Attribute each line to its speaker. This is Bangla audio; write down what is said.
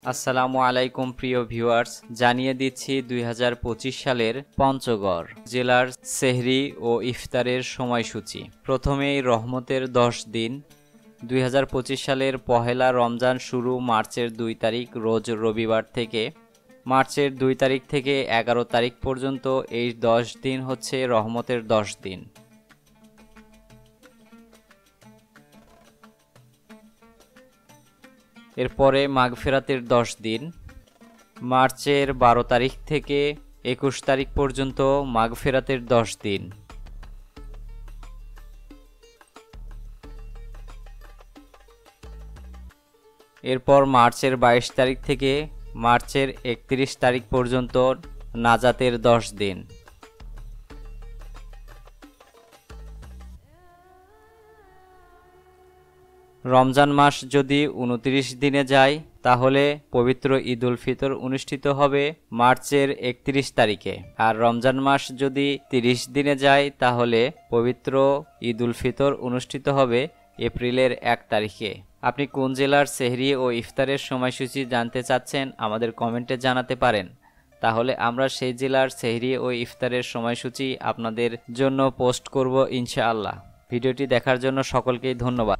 Speaker 1: আসসালামু আলাইকুম প্রিয় ভিউয়ার্স, জানিয়ে দিচ্ছি 2025 সালের পঞ্চগড় জেলার সেহরি ও ইফতারের সময়সূচি। প্রথমেই রহমতের 10 দিন। 2025 সালের পহেলা রমজান শুরু মার্চের 2 তারিখ রোজ রবিবার থেকে। মার্চের 2 তারিখ থেকে 11 তারিখ পর্যন্ত এই 10 দিন হচ্ছে রহমতের 10 দিন। এরপরে মাগফিরাতের 10 দিন। মার্চের 12 তারিখ থেকে 21 তারিখ পর্যন্ত মাগফিরাতের 10 দিন। এরপর মার্চের 22 তারিখ থেকে মার্চের 31 তারিখ পর্যন্ত নাজাতের 10 দিন। রমজান মাস যদি 29 দিনে যায় তাহলে পবিত্র ঈদ উল ফিতর অনুষ্ঠিত হবে মার্চের 31 তারিখে, আর রমজান মাস যদি 30 দিনে যায় তাহলে পবিত্র ঈদ উল ফিতর অনুষ্ঠিত হবে এপ্রিলের 1 তারিখে। আপনি কোন জেলার সেহরি ও ইফতারের সময়সূচি জানতে চাচ্ছেন আমাদের কমেন্টে জানাতে পারেন, তাহলে আমরা সেই জেলার সেহরি ও ইফতারের সময়সূচি আপনাদের জন্য পোস্ট করব ইনশাআল্লাহ। ভিডিওটি দেখার জন্য সকলকেই ধন্যবাদ।